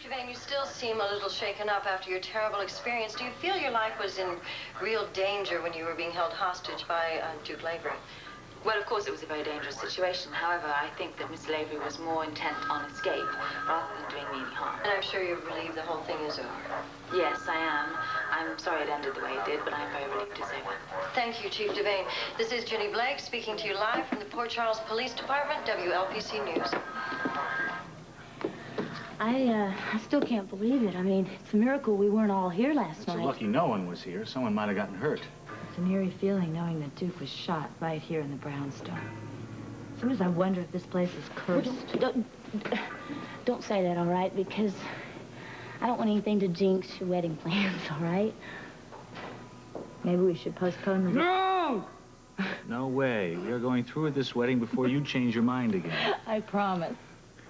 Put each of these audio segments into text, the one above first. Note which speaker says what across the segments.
Speaker 1: Devane, you still seem a little shaken up after your terrible experience. Do you feel your life was in real danger when you were being held hostage by Duke Lavery?
Speaker 2: Well, of course, it was a very dangerous situation. However, I think that Miss Lavery was more intent on escape rather than doing me any harm.
Speaker 1: And I'm sure you're relieved the whole thing is over.
Speaker 2: Yes, I am. I'm sorry it ended the way it did, but I'm very relieved to say that.
Speaker 1: Thank you, Chief Devane. This is Jenny Blake speaking to you live from the Port Charles Police Department, WLPC News.
Speaker 3: I still can't believe it. I mean, it's a miracle we weren't all here last night.
Speaker 4: It's lucky no one was here. Someone might have gotten hurt.
Speaker 3: It's an eerie feeling knowing that Duke was shot right here in the brownstone. Sometimes I wonder if this place is cursed. Well, don't say that, all right? Because I don't want anything to jinx your wedding plans, all right? Maybe we should postpone the...
Speaker 4: No! No way. We are going through with this wedding before you change your mind again.
Speaker 3: I promise.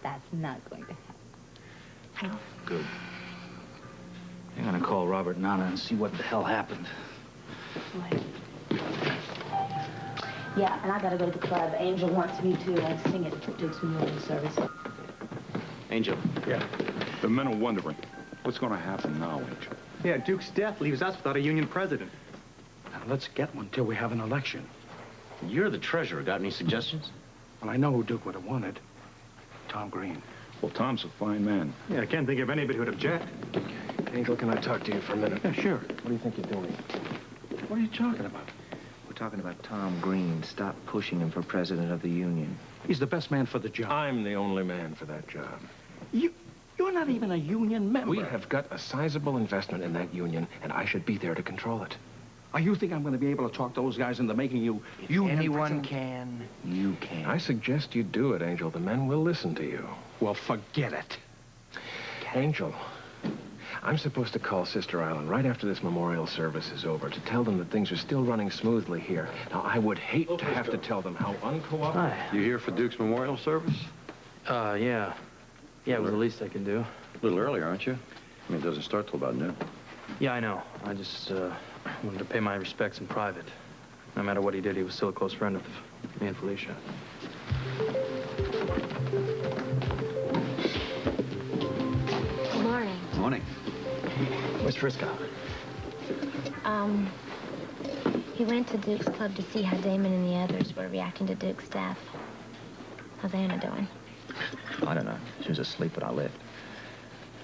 Speaker 3: That's not going to happen.
Speaker 4: Good. I'm gonna call Robert Nana and see what the hell happened.
Speaker 3: Wait. Yeah, and I gotta go to the club. Angel wants me to sing at Duke's memorial service.
Speaker 4: Angel.
Speaker 5: Yeah. The men are wondering, what's gonna happen now, Angel?
Speaker 6: Yeah, Duke's death leaves us without a union president.
Speaker 7: Now, let's get one till we have an election.
Speaker 4: You're the treasurer. Got any suggestions?
Speaker 7: Well, I know who Duke would have wanted. Tom Green.
Speaker 5: Well, Tom's a fine man.
Speaker 6: Yeah, I can't think of anybody who'd object.
Speaker 7: Angel, can I talk to you for a minute?
Speaker 6: Yeah, sure.
Speaker 7: What do you think you're doing? What are you talking about?
Speaker 8: We're talking about Tom Green. Stop pushing him for president of the union.
Speaker 7: He's the best man for the job.
Speaker 9: I'm the only man for that job.
Speaker 7: You're not even a union member.
Speaker 9: We have got a sizable investment in that union, and I should be there to control it.
Speaker 7: Oh, you think I'm going to be able to talk those guys into making you union
Speaker 8: Anyone
Speaker 7: president?
Speaker 8: can, you can.
Speaker 9: I suggest you do it, Angel. The men will listen to you.
Speaker 7: Well, forget it.
Speaker 9: Angel, I'm supposed to call Sister Island right after this memorial service is over to tell them that things are still running smoothly here. Now, I would hate to have to tell them how uncooperative...
Speaker 5: You here for Duke's memorial service?
Speaker 10: Yeah. Yeah, it was the least I could do.
Speaker 5: A little early, aren't you? I mean, it doesn't start till about noon.
Speaker 10: Yeah, I know. I just wanted to pay my respects in private. No matter what he did, he was still a close friend of me and Felicia.
Speaker 3: Good morning.
Speaker 4: Morning. Where's Frisco?
Speaker 3: He went to Duke's club to see how Damon and the others were reacting to Duke's death. How's Anna doing?
Speaker 11: I don't know. She was asleep when I left.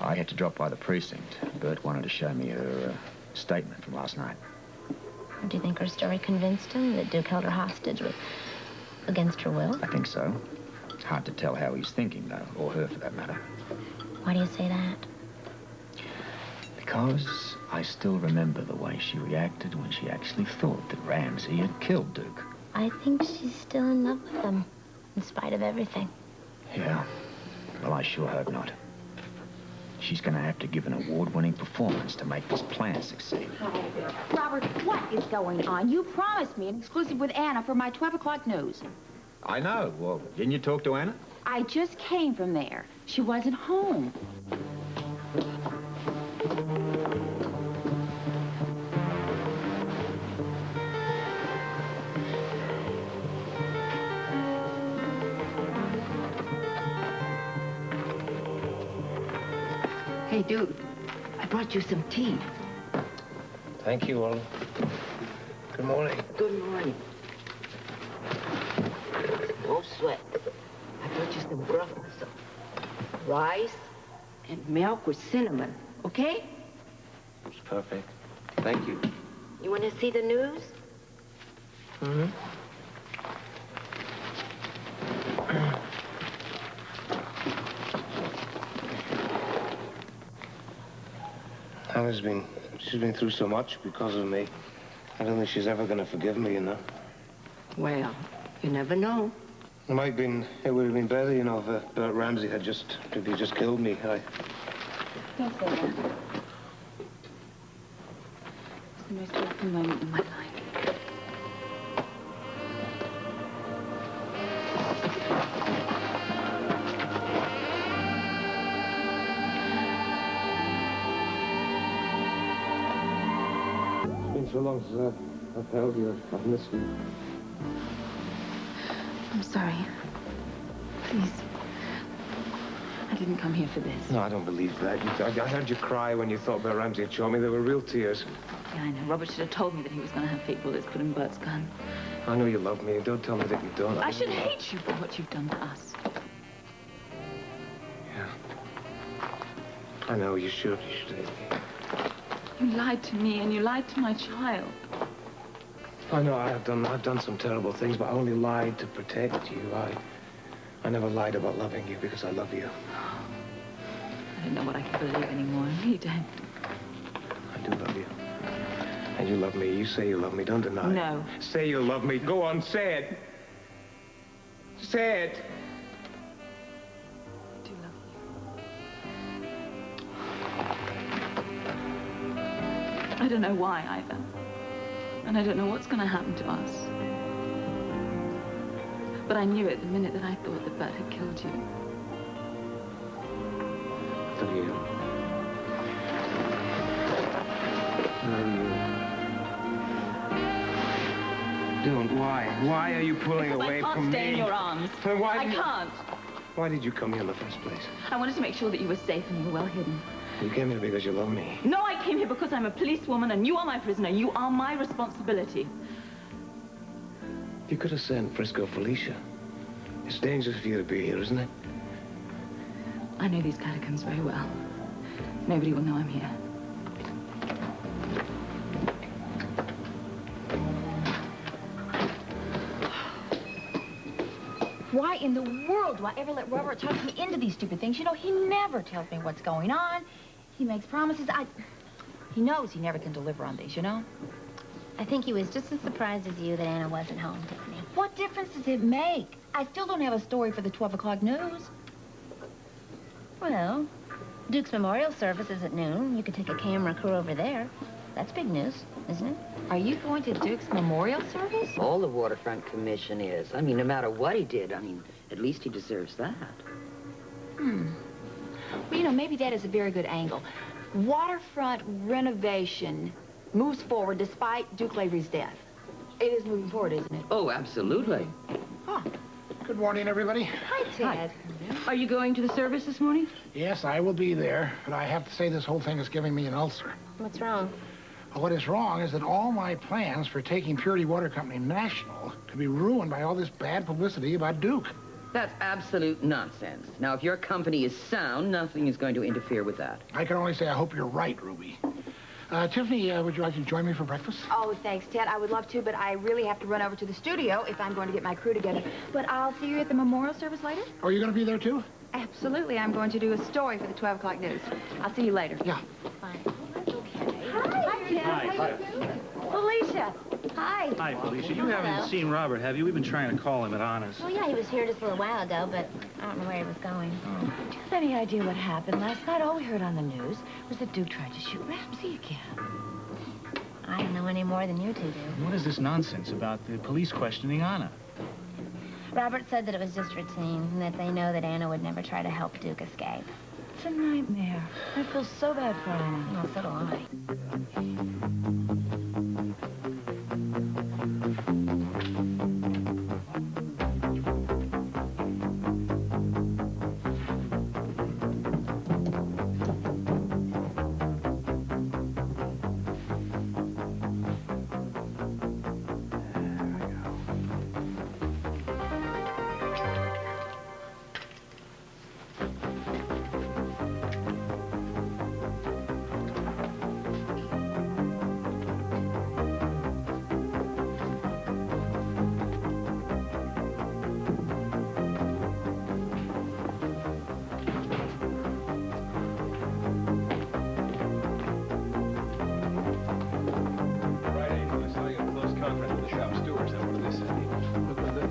Speaker 11: I had to drop by the precinct. Bert wanted to show me her statement from last night.
Speaker 3: Do you think her story convinced him that Duke held her hostage against her will?
Speaker 11: I think so. Hard to tell how he's thinking, though, or her for that matter.
Speaker 3: Why do you say that?
Speaker 11: Because I still remember the way she reacted when she actually thought that Ramsey had killed Duke.
Speaker 3: I think she's still in love with him, in spite of everything.
Speaker 11: Yeah. Well, I sure hope not. She's gonna have to give an award-winning performance to make this plan succeed.
Speaker 12: Robert, what is going on? You promised me an exclusive with Anna for my 12 o'clock news.
Speaker 11: I know. Well, didn't you talk to Anna?
Speaker 12: I just came from there. She wasn't home. Hey, dude, I brought you some tea.
Speaker 10: Thank you, Olin. Good morning.
Speaker 12: Good morning. No sweat. I brought you some gruffles, rice and milk with cinnamon, okay?
Speaker 10: It's perfect. Thank you.
Speaker 12: You want to see the news?
Speaker 10: Mm-hmm.
Speaker 13: She's been through so much because of me. I don't think she's ever going to forgive me, you know.
Speaker 12: Well, you never know.
Speaker 13: It would have been better, you know, if Bert Ramsey had if he just killed me.
Speaker 12: Don't say that. It's the most beautiful moment in my life.
Speaker 13: So long since I've held you. I've missed you.
Speaker 12: I'm sorry. Please.
Speaker 2: I didn't come here for this.
Speaker 13: No, I don't believe that. I heard you cry when you thought about Ramsey had shot me. There were real tears.
Speaker 2: Yeah, I know. Robert should have told me that he was going to have feet bullets put in Bert's gun.
Speaker 13: I know you love me. Don't tell me that you don't.
Speaker 2: I should hate you for what you've done to us.
Speaker 13: Yeah. I know you should. You should hate me.
Speaker 2: You lied to me and you lied to my child.
Speaker 13: I know I've done some terrible things, but I only lied to protect you. I never lied about loving you because I love you.
Speaker 2: I don't know what I can believe anymore. I really don't.
Speaker 13: I do love you. And you love me. You say you love me. Don't deny it.
Speaker 2: No.
Speaker 13: Say you love me. Go on, say it. Say it.
Speaker 2: I do love you. I don't know why either. And I don't know what's going to happen to us. But I knew it the minute that I thought that Bert had killed you.
Speaker 13: Look at you. Don't. Why? Why are you pulling away from me?
Speaker 2: I can't stay in your arms. I can't.
Speaker 13: Why did you come here in the first place?
Speaker 2: I wanted to make sure that you were safe and you were well hidden.
Speaker 13: You came here because you love me.
Speaker 2: No, I came here because I'm a policewoman and you are my prisoner. You are my responsibility.
Speaker 13: You could have sent Frisco Felicia. It's dangerous for you to be here, isn't it?
Speaker 2: I know these catacombs very well. Nobody will know I'm here.
Speaker 3: Why in the world do I ever let Robert talk me into these stupid things? You know, he never tells me what's going on. He makes promises. He knows he never can deliver on these, you know?
Speaker 14: I think he was just as surprised as you that Anna wasn't home, Tiffany.
Speaker 3: What difference does it make? I still don't have a story for the 12 o'clock news.
Speaker 14: Well, Duke's memorial service is at noon. You could take a camera crew over there. That's big news, isn't it?
Speaker 3: Are you going to Duke's memorial service?
Speaker 12: All the Waterfront Commission is. I mean, no matter what he did, I mean, at least he deserves that.
Speaker 3: Well, you know, maybe that is a very good angle. Waterfront renovation moves forward despite Duke Lavery's death. It is moving forward, isn't it?
Speaker 12: Oh, absolutely.
Speaker 15: Good morning, everybody.
Speaker 3: Hi, Ted. Are you going to the service this morning?
Speaker 15: Yes, I will be there, but I have to say this whole thing is giving me an ulcer.
Speaker 14: What's wrong?
Speaker 15: What is wrong is that all my plans for taking Purity Water Company national could be ruined by all this bad publicity about Duke.
Speaker 12: That's absolute nonsense. Now, if your company is sound, nothing is going to interfere with that.
Speaker 15: I can only say I hope you're right, Ruby. Tiffany, would you like to join me for breakfast?
Speaker 3: Oh, thanks, Ted. I would love to, but I really have to run over to the studio if I'm going to get my crew together. But I'll see you at the memorial service later?
Speaker 15: Are you going to be there, too?
Speaker 3: Absolutely. I'm going to do a story for the 12 o'clock news. I'll see you later.
Speaker 15: Yeah.
Speaker 14: Fine.
Speaker 3: Hi, Ted.
Speaker 4: Hi.
Speaker 3: How you doing? Felicia. Hi.
Speaker 4: Hi, Felicia. You
Speaker 14: Hello.
Speaker 4: haven't seen Robert, have you? We've been trying to call him at Anna's.
Speaker 14: Well, yeah, he was here just a little while ago, but I don't know where he was going.
Speaker 3: Do you have any idea what happened last night? All we heard on the news was that Duke tried to shoot Ramsey again.
Speaker 14: I don't know any more than you two do.
Speaker 4: What is this nonsense about the police questioning Anna?
Speaker 14: Robert said that it was just routine, and that they know that Anna would never try to help Duke escape.
Speaker 3: It's a nightmare. I feel so bad for Anna.
Speaker 14: Well, so do I.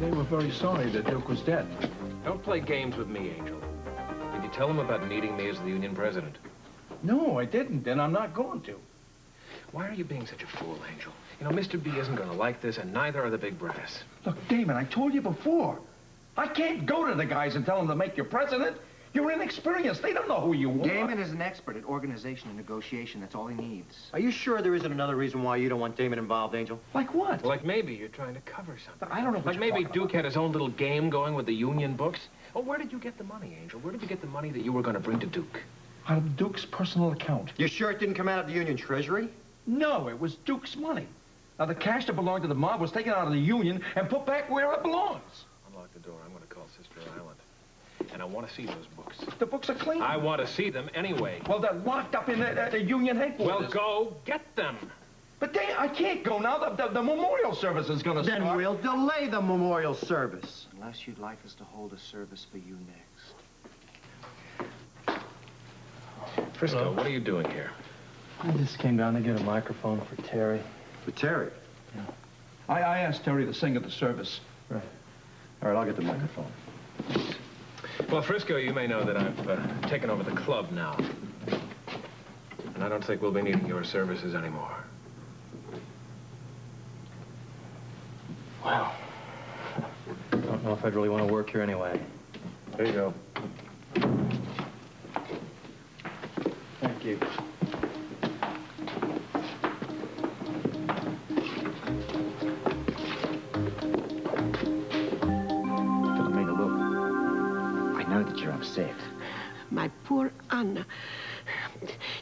Speaker 7: They were very sorry that Duke was dead.
Speaker 9: Don't play games with me, Angel. Did you tell them about needing me as the union president?
Speaker 7: No, I didn't, and I'm not going to.
Speaker 9: Why are you being such a fool, Angel? You know, Mr. B isn't going to like this, and neither are the big brass.
Speaker 7: Look, Damon, I told you before. I can't go to the guys and tell them to make you president. You're inexperienced. They don't know who you are.
Speaker 8: Damon is an expert at organization and negotiation. That's all he needs.
Speaker 6: Are you sure there isn't another reason why you don't want Damon involved, Angel?
Speaker 7: Like what?
Speaker 9: Like maybe you're trying to cover something.
Speaker 7: I don't know what
Speaker 9: Like
Speaker 7: you're
Speaker 9: maybe
Speaker 7: talking
Speaker 9: Duke had his own little game going with the union books. Oh, where did you get the money, Angel? Where did you get the money that you were going to bring to Duke?
Speaker 7: Out of Duke's personal account.
Speaker 6: You sure it didn't come out of the union treasury?
Speaker 7: No, it was Duke's money. Now, the cash that belonged to the mob was taken out of the union and put back where it belongs.
Speaker 9: Unlock the door. I'm going to call Sister Island. And I want to see those books.
Speaker 7: The books are clean.
Speaker 9: I want to see them anyway.
Speaker 7: Well, they're locked up in the union headquarters.
Speaker 9: Well, go get them.
Speaker 7: But I can't go now. The memorial service is going to start.
Speaker 6: Then we'll delay the memorial service.
Speaker 11: Unless you'd like us to hold a service for you next.
Speaker 9: Frisco,
Speaker 10: Hello?
Speaker 9: what are you doing here?
Speaker 10: I just came down to get a microphone for Terry.
Speaker 6: For Terry?
Speaker 10: Yeah.
Speaker 7: I asked Terry to sing at the service.
Speaker 10: Right. All right, I'll get the microphone.
Speaker 9: Well, Frisco, you may know that I've taken over the club now. And I don't think we'll be needing your services anymore.
Speaker 10: Well, I don't know if I'd really want to work here anyway.
Speaker 9: There you go.
Speaker 10: Thank you.
Speaker 11: Philomena, look. I know that you're upset.
Speaker 16: My poor Anna.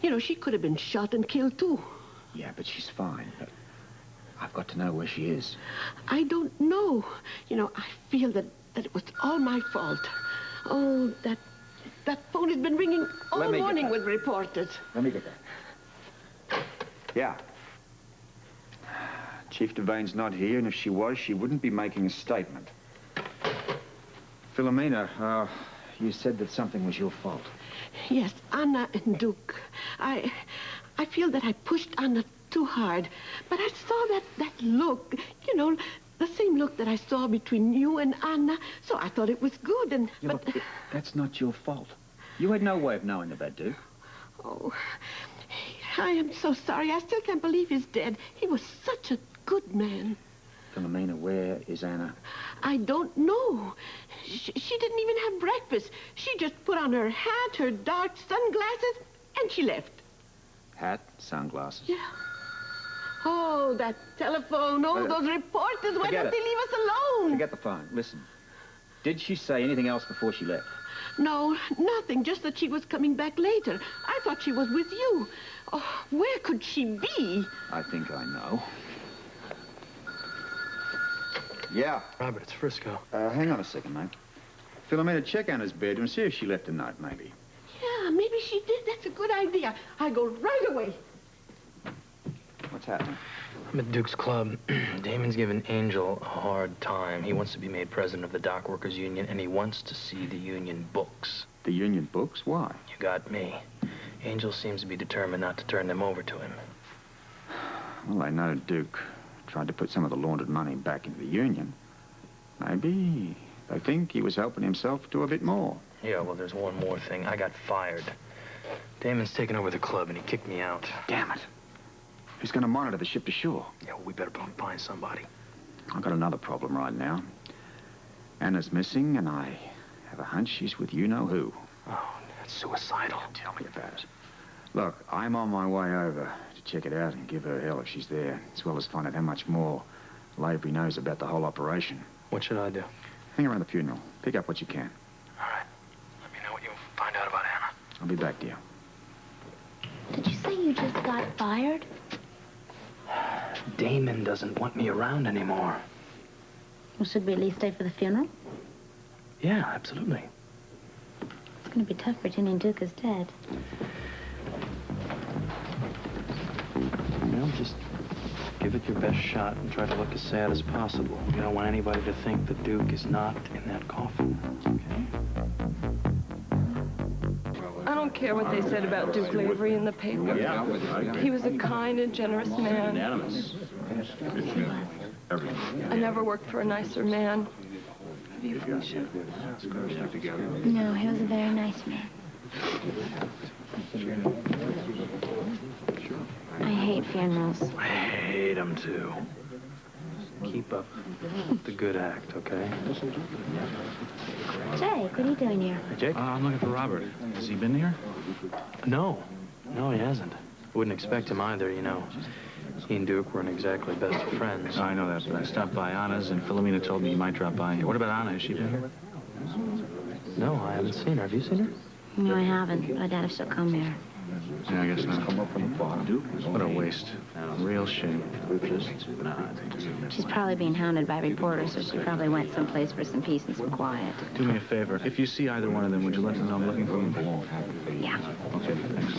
Speaker 16: You know, she could have been shot and killed, too.
Speaker 11: Yeah, but she's fine. I've got to know where she is.
Speaker 16: I don't know. You know, I feel that it was all my fault. Oh, that phone has been ringing all morning with reporters.
Speaker 11: Let me get that. Yeah. Chief Devane's not here, and if she was, she wouldn't be making a statement. Philomena, you said that something was your fault.
Speaker 16: Yes, Anna and Duke. I feel that I pushed Anna too hard. But I saw that look, you know, the same look that I saw between you and Anna. So I thought it was good, and...
Speaker 11: Yeah, but that's not your fault. You had no way of knowing about Duke.
Speaker 16: Oh, I am so sorry. I still can't believe he's dead. He was such a good man.
Speaker 11: Philomena, where is Anna?
Speaker 16: I don't know. She didn't even have breakfast. She just put on her hat, her dark sunglasses, and she left.
Speaker 11: Hat, sunglasses.
Speaker 16: Yeah. Oh, that telephone. Oh, those reporters. Why don't they leave us alone?
Speaker 11: Forget the phone. Listen. Did she say anything else before she left?
Speaker 16: No, nothing. Just that she was coming back later. I thought she was with you. Oh, where could she be?
Speaker 11: I think I know. Yeah.
Speaker 10: Robert, it's Frisco.
Speaker 11: Hang on a second, mate. Philomena, check Anna's bedroom. See if she left a note, maybe.
Speaker 16: Yeah, maybe she did. That's a good idea. I go right away.
Speaker 11: What's happening?
Speaker 10: I'm at Duke's club. Damon's giving Angel a hard time. He wants to be made president of the Dock Workers Union, and he wants to see the union books.
Speaker 11: The union books? Why?
Speaker 10: You got me. Angel seems to be determined not to turn them over to him.
Speaker 11: Well, I know Duke tried to put some of the laundered money back into the union. Maybe they think he was helping himself to a bit more.
Speaker 10: Yeah, well, there's one more thing. I got fired. Damon's taken over the club, and he kicked me out.
Speaker 11: Damn it. Who's going to monitor the ship to shore?
Speaker 10: Yeah, well, we better find somebody.
Speaker 11: I've got another problem right now. Anna's missing, and I have a hunch she's with you-know-who.
Speaker 10: Oh, that's suicidal.
Speaker 11: Tell me about it. Look, I'm on my way over to check it out and give her hell if she's there, as well as find out how much more Lavery knows about the whole operation.
Speaker 10: What should I do?
Speaker 11: Hang around the funeral. Pick up what you can.
Speaker 10: All right. Let me know what you find out about Anna.
Speaker 11: I'll be back, dear.
Speaker 3: Did you say you just got fired?
Speaker 10: Damon doesn't want me around anymore.
Speaker 3: Well, should we at least stay for the funeral?
Speaker 10: Yeah, absolutely.
Speaker 3: It's going to be tough pretending Duke is dead.
Speaker 10: You know, just give it your best shot and try to look as sad as possible. You don't want anybody to think that Duke is not in that coffin,
Speaker 17: I don't care what they said about Duke Lavery in the paper. He was a kind and generous man. I never worked for a nicer man. Have you, Felicia?
Speaker 3: No, he was a very nice man. I hate funerals.
Speaker 10: I hate them too. Keep up the good act, okay?
Speaker 3: Jake, what are you doing here?
Speaker 10: Hey, Jake?
Speaker 4: I'm looking for Robert. Has he been here?
Speaker 10: No. No, he hasn't. Wouldn't expect him either, you know. He and Duke weren't exactly best friends.
Speaker 4: I know that, but I stopped by Anna's, and Philomena told me you might drop by here. What about Anna? Has she been here?
Speaker 10: No, I haven't seen her. Have you seen her?
Speaker 14: No, I haven't, but I doubt if she'll come here.
Speaker 4: Yeah, I guess not. What a waste. Real shame.
Speaker 14: She's probably being hounded by reporters, so she probably went someplace for some peace and some quiet.
Speaker 4: Do me a favor. If you see either one of them, would you let them know I'm looking for them?
Speaker 14: Yeah.
Speaker 4: Okay, thanks.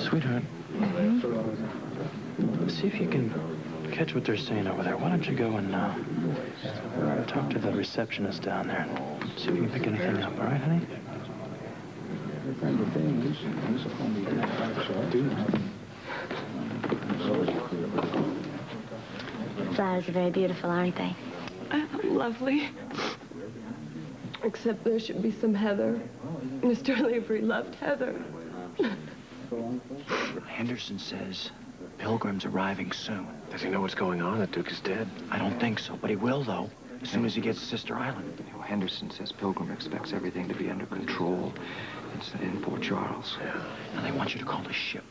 Speaker 10: Sweetheart, see if you can catch what they're saying over there. Why don't you go and talk to the receptionist down there and see if you can pick anything up, all right, honey?
Speaker 14: Flowers are very beautiful, aren't they?
Speaker 17: Lovely. Except there should be some heather. Mr. Lavery loved heather.
Speaker 4: Henderson says Pilgrim's arriving soon.
Speaker 9: Does he know what's going on? The Duke is dead?
Speaker 4: I don't think so, but he will, though, as soon as he gets to Sister Island.
Speaker 8: You know, Henderson says Pilgrim expects everything to be under control in Port Charles.
Speaker 4: Yeah. And they want you to call the ship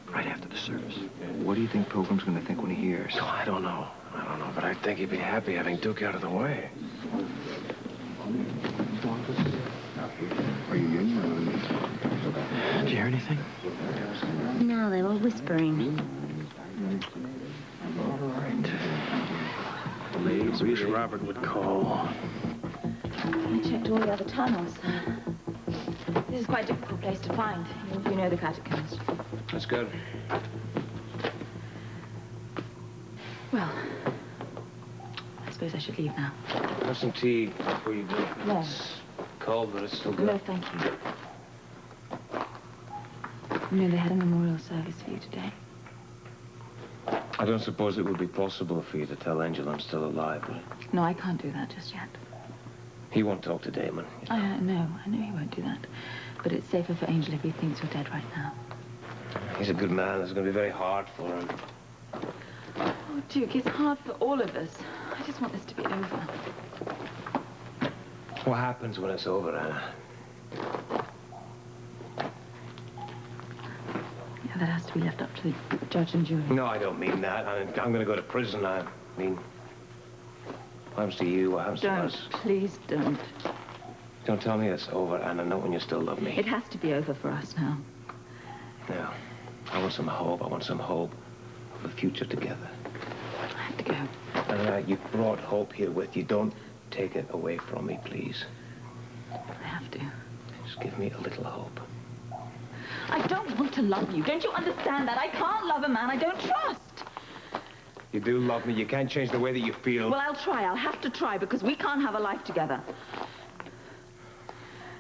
Speaker 4: right after the service.
Speaker 8: What do you think Pilgrim's going to think when he hears?
Speaker 9: Oh, I don't know, but I think he'd be happy having Duke out of the way.
Speaker 10: Did you hear anything?
Speaker 14: No, they were whispering.
Speaker 9: All right. I wish Robert would call.
Speaker 3: I checked all the other tunnels. This is quite a difficult place to find. You know the catacombs.
Speaker 9: That's good.
Speaker 3: Well, I suppose I should leave now.
Speaker 9: Have some tea before you go.
Speaker 3: No.
Speaker 9: It's cold, but it's still good.
Speaker 3: No, thank you. You know, they had a memorial service for you today.
Speaker 9: I don't suppose it would be possible for you to tell Angel I'm still alive, will it?
Speaker 3: No, I can't do that just yet.
Speaker 9: He won't talk to Damon.
Speaker 3: I know he won't do that. But it's safer for Angel if he thinks you're dead right now.
Speaker 9: He's a good man. It's going to be very hard for him.
Speaker 3: Oh, Duke, it's hard for all of us. I just want this to be over.
Speaker 9: What happens when it's over, Anna?
Speaker 3: Yeah, that has to be left up to the judge and jury.
Speaker 9: No, I don't mean that. I'm going to go to prison. I mean, what happens to you? What happens to us?
Speaker 3: Please don't.
Speaker 9: Don't tell me it's over, Anna. Not when you still love me.
Speaker 3: It has to be over for us now.
Speaker 9: No. I want some hope. I want some hope of a future together.
Speaker 3: I have to go.
Speaker 9: Anna, you brought hope here with you. Don't take it away from me, please.
Speaker 3: I have to.
Speaker 9: Just give me a little hope.
Speaker 3: I don't want to love you. Don't you understand that? I can't love a man I don't trust.
Speaker 9: You do love me. You can't change the way that you feel.
Speaker 3: Well, I'll try. I'll have to try because we can't have a life together.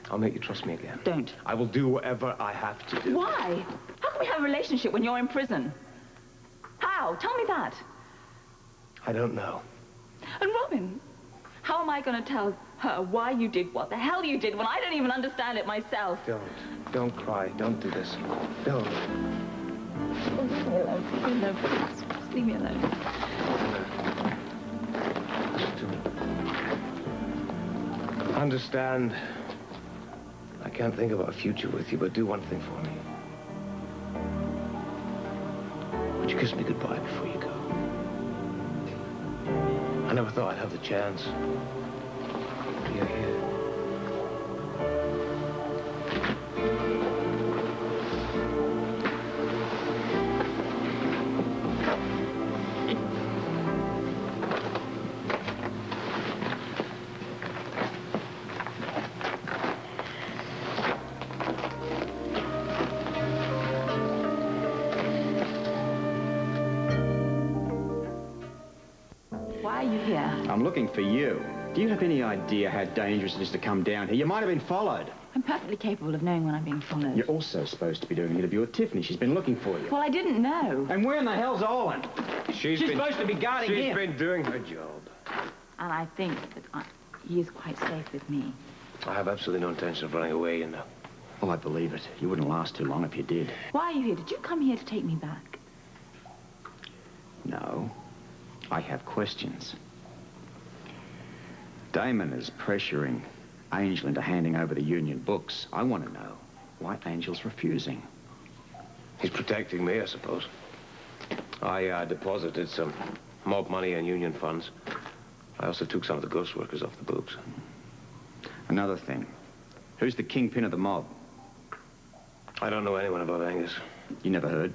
Speaker 9: I'll make you trust me again.
Speaker 3: Don't.
Speaker 9: I will do whatever I have to do.
Speaker 3: Why? How can we have a relationship when you're in prison? How? Tell me that.
Speaker 9: I don't know.
Speaker 3: And Robin, how am I going to tell her why you did what the hell you did when I don't even understand it myself?
Speaker 9: Don't cry. Don't do this. Don't.
Speaker 3: Oh, leave me alone. Leave me alone, please. Just leave me alone.
Speaker 9: Understand. I can't think about a future with you, but do one thing for me. Would you kiss me goodbye before you go? I never thought I'd have the chance. You're here.
Speaker 3: Why are you here?
Speaker 6: I'm looking for you. Do you have any idea how dangerous it is to come down here? You might have been followed.
Speaker 3: I'm perfectly capable of knowing when I'm being followed.
Speaker 6: You're also supposed to be doing an interview with Tiffany. She's been looking for you.
Speaker 3: Well, I didn't know.
Speaker 6: And where in the hell's Owen?
Speaker 9: She's
Speaker 6: supposed to be guarding him.
Speaker 9: She's been doing her job.
Speaker 3: And I think that he is quite safe with me.
Speaker 9: I have absolutely no intention of running away, you know.
Speaker 6: Oh, I believe it. You wouldn't last too long if you did.
Speaker 3: Why are you here? Did you come here to take me back?
Speaker 6: No. I have questions. Damon is pressuring Angel into handing over the Union books. I want to know why Angel's refusing.
Speaker 9: He's protecting me, I suppose. I deposited some mob money in union funds. I also took some of the ghost workers off the books.
Speaker 11: Another thing. Who's the kingpin of the mob?
Speaker 9: I don't know anyone above Angus.
Speaker 11: You never heard?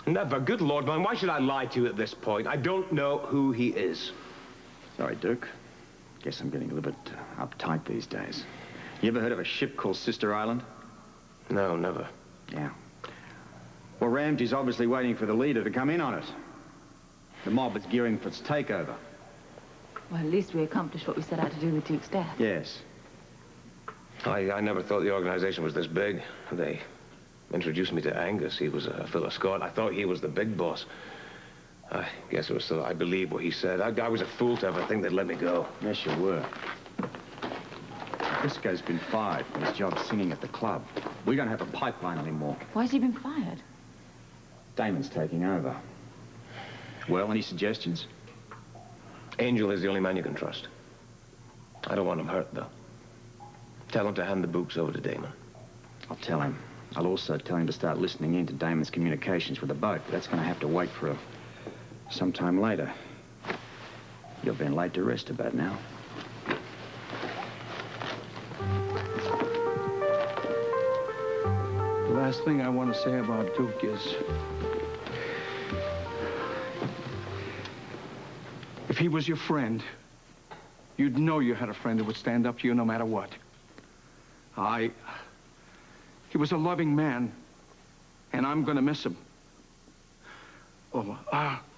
Speaker 9: Never. Good Lord, man, why should I lie to you at this point? I don't know who he is.
Speaker 11: Sorry, Duke. Guess I'm getting a little bit uptight these days. You ever heard of a ship called Sister Island?
Speaker 9: No, never.
Speaker 11: Yeah. Well, Ramsey's obviously waiting for the leader to come in on it. The mob is gearing for its takeover.
Speaker 2: Well, at least we accomplished what we set out to do with Duke's death.
Speaker 11: Yes.
Speaker 9: I never thought the organization was this big. They introduced me to Angus. He was a fellow Scot. I thought he was the big boss. I guess it was so I believed what he said. I was a fool to ever think they'd let me go.
Speaker 11: Yes, you were. Briscoe's been fired from his job singing at the club. We don't have a pipeline anymore.
Speaker 2: Why's he been fired?
Speaker 11: Damon's taking over. Well, any suggestions?
Speaker 9: Angel is the only man you can trust. I don't want him hurt, though. Tell him to hand the books over to Damon.
Speaker 11: I'll tell him. I'll also tell him to start listening in to Damon's communications with the boat, but that's going to have to wait for some time later. You've been laid to rest about now.
Speaker 18: The last thing I want to say about Duke is... if he was your friend, you'd know you had a friend who would stand up to you no matter what. He was a loving man, and I'm gonna miss him.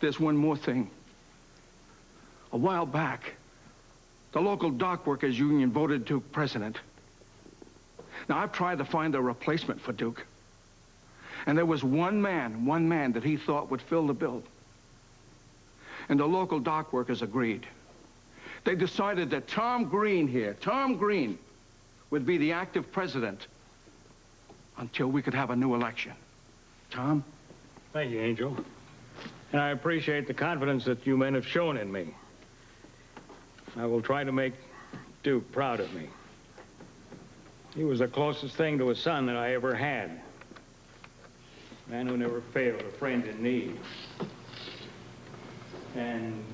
Speaker 18: There's one more thing. A while back, the local dock workers union voted Duke president. Now, I've tried to find a replacement for Duke. And there was one man that he thought would fill the bill. And the local dock workers agreed. They decided that Tom Green, would be the active president until we could have a new election. Tom?
Speaker 4: Thank you, Angel. And I appreciate the confidence that you men have shown in me. I will try to make Duke proud of me. He was the closest thing to a son that I ever had. A man who never failed a friend in need. And...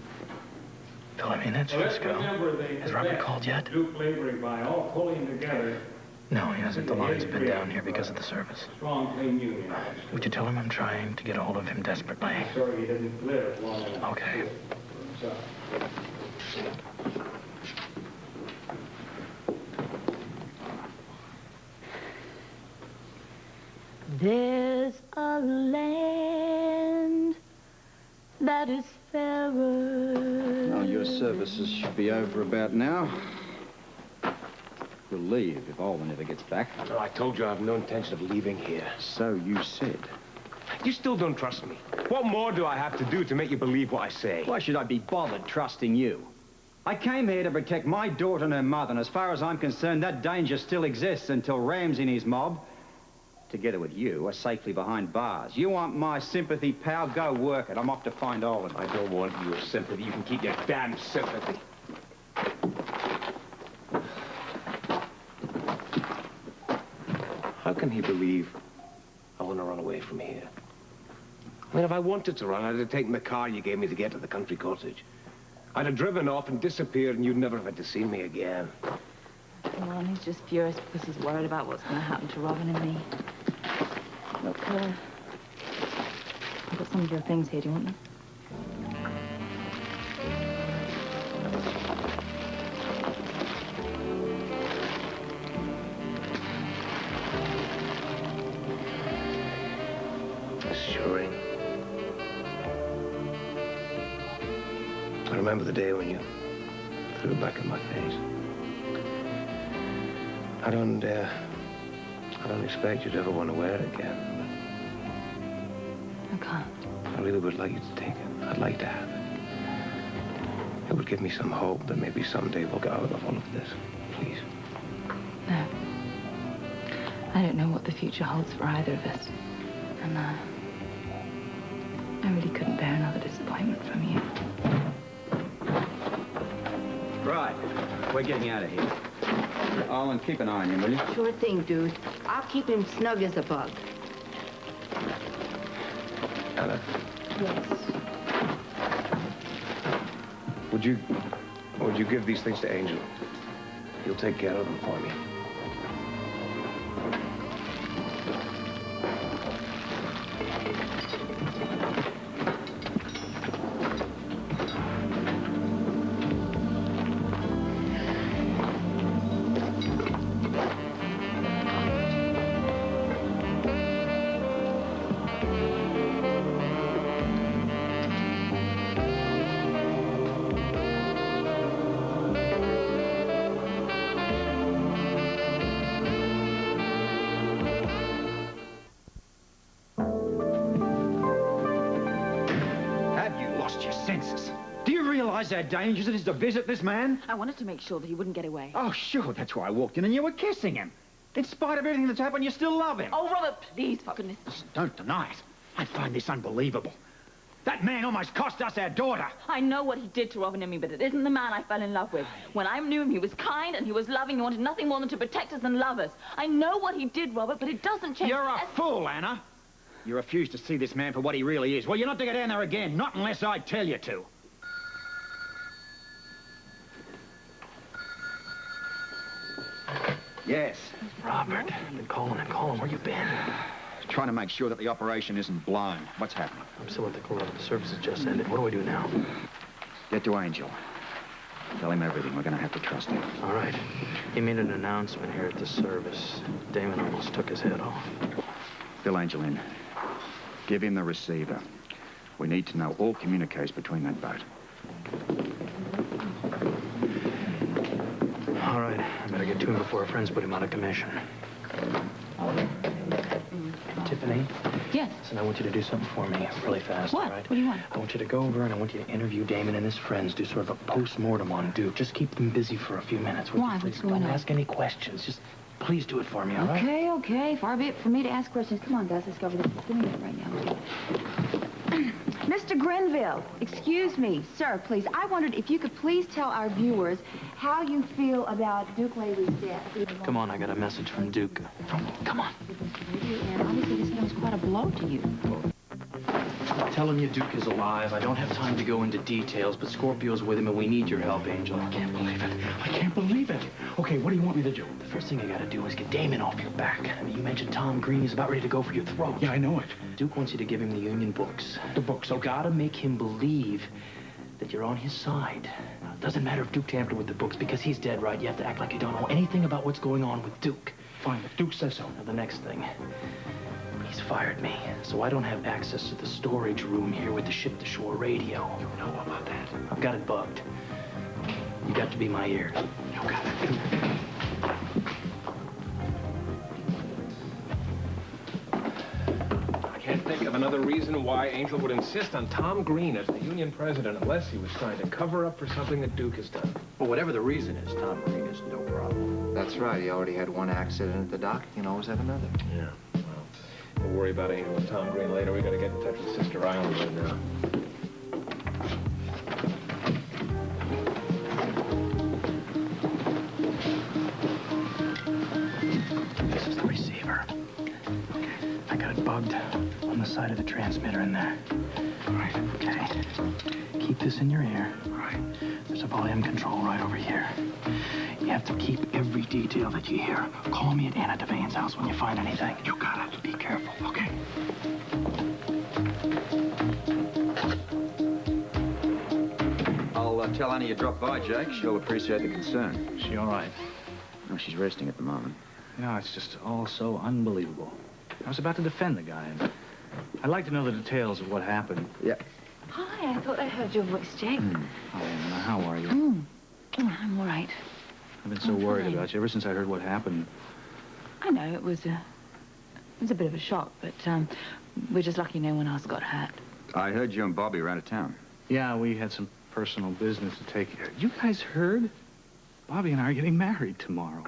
Speaker 10: Phil, I mean, that's Frisco. Has Robert called yet?
Speaker 4: Duke Lavery by all pulling together.
Speaker 10: No, he hasn't. The lines have been down here because of the service.
Speaker 4: Strong, clean union.
Speaker 10: Would you tell him I'm trying to get a hold of him desperately?
Speaker 4: Sorry he didn't live long enough.
Speaker 10: Okay.
Speaker 3: There's a land that is fairer.
Speaker 11: Well, your services should be over about now. We'll leave if Alwyn ever gets back.
Speaker 9: No, I told you I have no intention of leaving here.
Speaker 11: So you said.
Speaker 9: You still don't trust me. What more do I have to do to make you believe what I say?
Speaker 11: Why should I be bothered trusting you? I came here to protect my daughter and her mother, and as far as I'm concerned, that danger still exists until Ramsey and his mob, together with you, are safely behind bars. You want my sympathy, pal? Go work it. I'm off to find Alwyn.
Speaker 9: I don't want your sympathy. You can keep your damn sympathy. How can he believe I want to run away from here? I mean, if I wanted to run, I'd have taken the car you gave me to get to the country cottage. I'd have driven off and disappeared, and you'd never have had to see me again.
Speaker 2: Come on, he's just furious because he's worried about what's going to happen to Robin and me. Look, I've got some of your things here. Do you want them?
Speaker 9: Assuring. I remember the day when you threw it back in my face. I don't expect you to ever want to wear it again.
Speaker 2: I can't.
Speaker 9: I really would like you to take it. I'd like to have it. It would give me some hope that maybe someday we'll get out of all of this. Please.
Speaker 2: No. I don't know what the future holds for either of us. And I really couldn't bear another disappointment from you.
Speaker 11: Right. We're getting out of here. Alwyn, keep an eye on him, will you?
Speaker 12: Sure thing, dude. I'll keep him snug as a bug.
Speaker 9: Anna,
Speaker 3: Yes.
Speaker 9: Would you give these things to Angel? He'll take care of them for me.
Speaker 11: Do you realize how dangerous it is to visit this man?
Speaker 2: I wanted to make sure that he wouldn't get away.
Speaker 11: Oh, sure. That's why I walked in and you were kissing him. In spite of everything that's happened, you still love him.
Speaker 2: Oh, Robert, please, for goodness.
Speaker 11: Listen, don't deny it. I find this unbelievable. That man almost cost us our daughter.
Speaker 2: I know what he did to Robin and me, but it isn't the man I fell in love with. When I knew him, he was kind and he was loving. He wanted nothing more than to protect us and love us. I know what he did, Robert, but it doesn't change.
Speaker 11: You're a fool, Anna. You refuse to see this man for what he really is. Well, you're not to go down there again, not unless I tell you to. Yes.
Speaker 10: Robert, I've been calling and calling. Where you been?
Speaker 11: Trying to make sure that the operation isn't blown. What's happening?
Speaker 10: I'm still at the club. The service has just ended. What do I do now?
Speaker 11: Get to Angel. Tell him everything. We're going to have to trust him.
Speaker 10: All right. He made an announcement here at the service. Damon almost took his head off.
Speaker 11: Fill Angel in. Give him the receiver. We need to know all communiques between that boat.
Speaker 10: All right. I better get to him before our friends put him out of commission. Tiffany?
Speaker 2: Yes?
Speaker 10: Listen, I want you to do something for me really fast,
Speaker 2: What?
Speaker 10: all right?
Speaker 2: What do you want?
Speaker 10: I want you to go over and I want you to interview Damon and his friends, do sort of a post-mortem on Duke. Just keep them busy for a few minutes.
Speaker 2: Why? What's going on?
Speaker 10: Don't ask any questions. Just please do it for me, all right?
Speaker 3: Okay, okay. Far be it for me to ask questions. Come on, guys, let's go over this. Give me that right now. Mr. Grenville, excuse me. Sir, please, I wondered if you could please tell our viewers how you feel about Duke Lavery's death.
Speaker 10: Come on, I got a message from Duke. Come on.
Speaker 3: And obviously this comes quite a blow to you.
Speaker 10: I'm telling you, Duke is alive. I don't have time to go into details, but Scorpio's with him, and we need your help, Angel.
Speaker 7: I can't believe it. I can't believe it. Okay, what do you want me to do?
Speaker 10: The first thing you gotta do is get Damon off your back. I mean, you mentioned Tom Green. He's about ready to go for your throat.
Speaker 7: Yeah, I know it.
Speaker 10: Duke wants you to give him the Union books.
Speaker 7: The books,
Speaker 10: You
Speaker 7: okay.
Speaker 10: gotta make him believe that you're on his side. Now, it doesn't matter if Duke tampered with the books, because he's dead, right? You have to act like you don't know anything about what's going on with Duke.
Speaker 7: Fine, if Duke says so.
Speaker 10: Now, the next thing, he's fired me, so I don't have access to the storage room here with the ship-to-shore radio.
Speaker 7: You know about that.
Speaker 10: I've got it bugged. You got to be my ear.
Speaker 7: You got it.
Speaker 8: I can't think of another reason why Angel would insist on Tom Green as the Union president unless he was trying to cover up for something that Duke has done.
Speaker 10: Well, whatever the reason is, Tom Green is no problem.
Speaker 8: That's right. He already had one accident at the dock. He can always have another. Yeah. Well, we'll worry about Angel and Tom Green later. We got to get in touch with Sister Island right now.
Speaker 10: This is the receiver. I got it bugged on the side of the transmitter in there.
Speaker 7: All right.
Speaker 10: Okay. Keep this in your ear.
Speaker 7: All right.
Speaker 10: There's a volume control right over here. You have to keep every detail that you hear. Call me at Anna Devane's house when you find anything.
Speaker 7: You got it.
Speaker 10: Be careful.
Speaker 7: Okay.
Speaker 11: I'll tell Annie you dropped by, Jake. She'll appreciate the concern.
Speaker 13: Is she all right?
Speaker 11: No, she's resting at the moment.
Speaker 13: You know, it's just all so unbelievable. I was about to defend the guy, and I'd like to know the details of what happened.
Speaker 11: Yeah.
Speaker 3: Hi, I thought I heard your voice, Jake.
Speaker 13: Hi, Anna. How are you?
Speaker 3: I'm all right.
Speaker 13: I've been so worried about you ever since I heard what happened.
Speaker 2: I know, it was a bit of a shock, but we're just lucky no one else got hurt.
Speaker 11: I heard you and Bobby were out of town.
Speaker 13: Yeah, we had some personal business to take care of. You guys heard? Bobby and I are getting married tomorrow.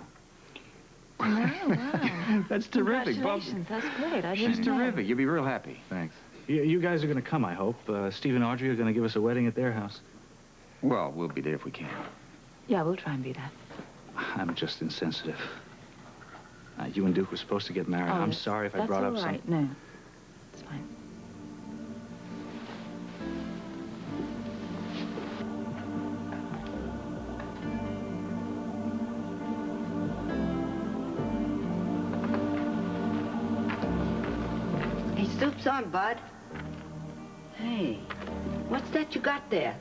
Speaker 2: Oh, wow.
Speaker 13: That's terrific.
Speaker 2: Congratulations, that's great. I
Speaker 11: She's
Speaker 2: didn't know.
Speaker 11: terrific. You'll be real happy.
Speaker 13: Thanks. You guys are going to come, I hope. Steve and Audrey are going to give us a wedding at their house.
Speaker 11: Well, we'll be there if we can.
Speaker 2: Yeah, we'll try and be there.
Speaker 13: I'm just insensitive. You and Duke were supposed to get married. I'm sorry if I brought up
Speaker 2: That's all right.
Speaker 13: some...
Speaker 2: No, it's fine.
Speaker 12: soup's on, Bud. Hey, what's that you got there?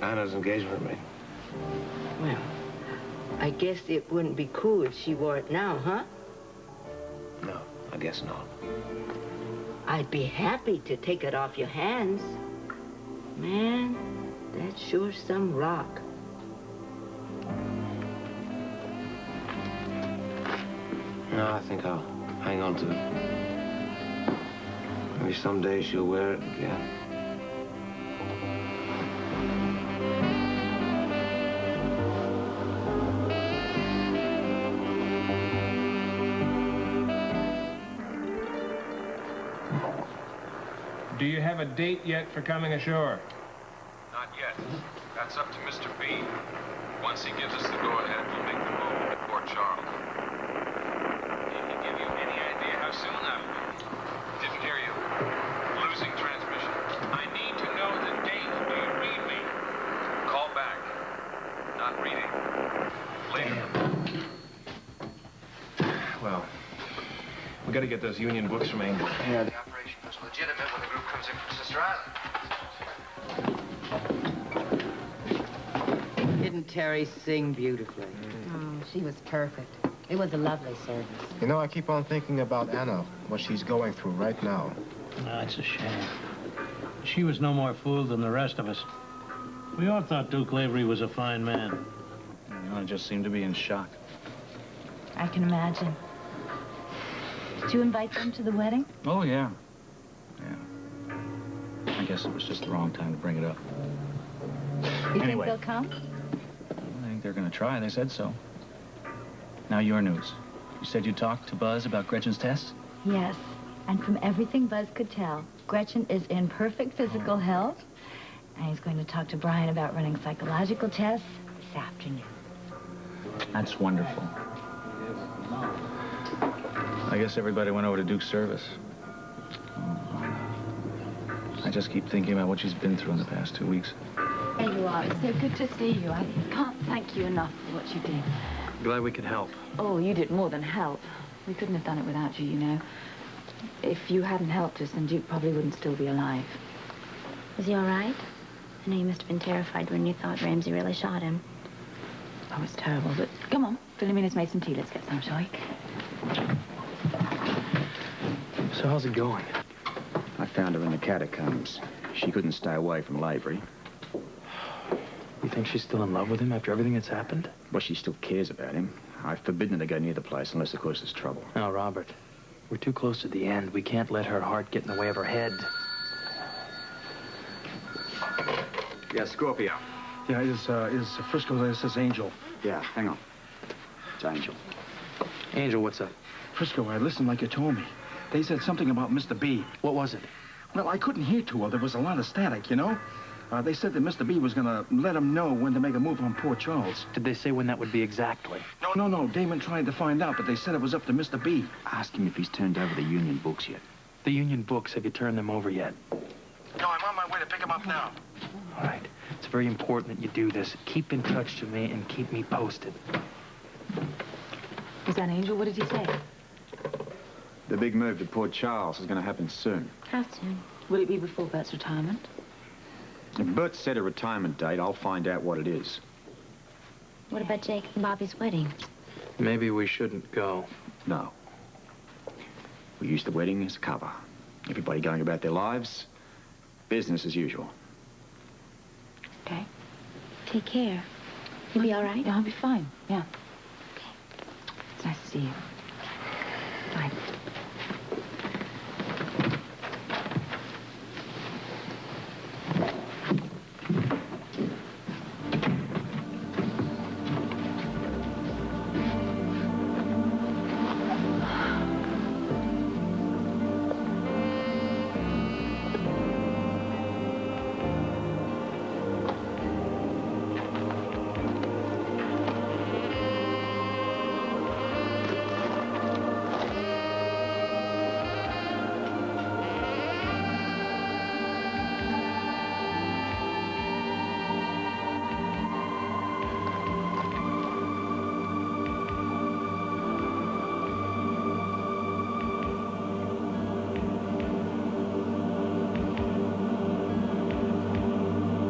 Speaker 9: Anna's engagement ring.
Speaker 12: Well, I guess it wouldn't be cool if she wore it now, huh?
Speaker 9: No, I guess not.
Speaker 12: I'd be happy to take it off your hands. Man, that's sure some rock.
Speaker 9: No, I think I'll hang on to it. Maybe someday she'll wear it again.
Speaker 19: Do you have a date yet for coming ashore?
Speaker 5: Not yet. That's up to Mr. B. Once he gives us the go-ahead, we'll make the move to Port Charles. Did he give you any idea how soon that will be? Didn't hear you. Losing transmission. I need to know the date. Do you read me? Call back. Not reading. Later.
Speaker 8: Well, we got to get those union books from Angel.
Speaker 10: Yeah, the operation was legitimate when the group comes in from Sister Island.
Speaker 12: Didn't Terry sing beautifully?
Speaker 14: Oh, she was perfect. It was a lovely service.
Speaker 20: You know, I keep on thinking about Anna, what she's going through right now.
Speaker 21: Oh, it's a shame. She was no more fooled than the rest of us. We all thought Duke Lavery was a fine man.
Speaker 11: Anna just seemed to be in shock.
Speaker 3: I can imagine. Did you invite them to the wedding?
Speaker 11: Oh, yeah. Yeah. I guess it was just the wrong time to bring it up.
Speaker 3: You
Speaker 11: Anyway.
Speaker 3: think they'll come?
Speaker 11: I think they're going to try. They said so. Now, your news. You said you talked to Buzz about Gretchen's tests?
Speaker 3: Yes. And from everything Buzz could tell, Gretchen is in perfect physical health. And he's going to talk to Brian about running psychological tests this afternoon.
Speaker 11: That's wonderful. I guess everybody went over to Duke's service. I just keep thinking about what she's been through in the past 2 weeks.
Speaker 2: There you are. It's so good to see you. I can't thank you enough for what you did.
Speaker 10: Glad we could help.
Speaker 2: Oh, you did more than help. We couldn't have done it without you, you know. If you hadn't helped us, then Duke probably wouldn't still be alive.
Speaker 14: Was he all right? I know you must have been terrified when you thought Ramsey really shot him.
Speaker 2: Oh, it's terrible, but come on. Philomena's made some tea. Let's get some, shall we?
Speaker 10: So how's it going?
Speaker 11: I found her in the catacombs. She couldn't stay away from Lavery.
Speaker 10: You think she's still in love with him after everything that's happened?
Speaker 11: Well, she still cares about him. I've forbidden her to go near the place unless, of course, there's trouble.
Speaker 10: Now, Robert, we're too close to the end. We can't let her heart get in the way of her head.
Speaker 11: Yeah, Scorpio.
Speaker 18: Yeah, is Frisco there? Says Angel.
Speaker 11: Yeah, hang on. It's Angel.
Speaker 10: Angel, what's up?
Speaker 18: Frisco, I listened like you told me. They said something about Mr. B.
Speaker 10: What was it?
Speaker 18: Well, I couldn't hear too well. There was a lot of static, you know? They said that Mr. B was going to let them know when to make a move on Port Charles.
Speaker 10: Did they say when that would be exactly?
Speaker 18: No. Damon tried to find out, but they said it was up to Mr. B.
Speaker 11: Ask him if he's turned over the union books yet.
Speaker 10: The union books, have you turned them over yet?
Speaker 18: No, I'm on my way to pick him up now.
Speaker 10: All right. It's very important that you do this. Keep in touch to me and keep me posted.
Speaker 2: Was that Angel? What did he say?
Speaker 11: The big move to Port Charles is going to happen soon.
Speaker 14: How soon?
Speaker 2: Will it be before Bert's retirement?
Speaker 11: If Bert set a retirement date, I'll find out what it is.
Speaker 14: What about Jake and Bobby's wedding?
Speaker 10: Maybe we shouldn't go.
Speaker 11: No. We use the wedding as cover. Everybody going about their lives. Business as usual.
Speaker 2: Okay.
Speaker 14: Take care. You'll be all right?
Speaker 2: Yeah, I'll be fine. Yeah. Okay. It's nice to see you.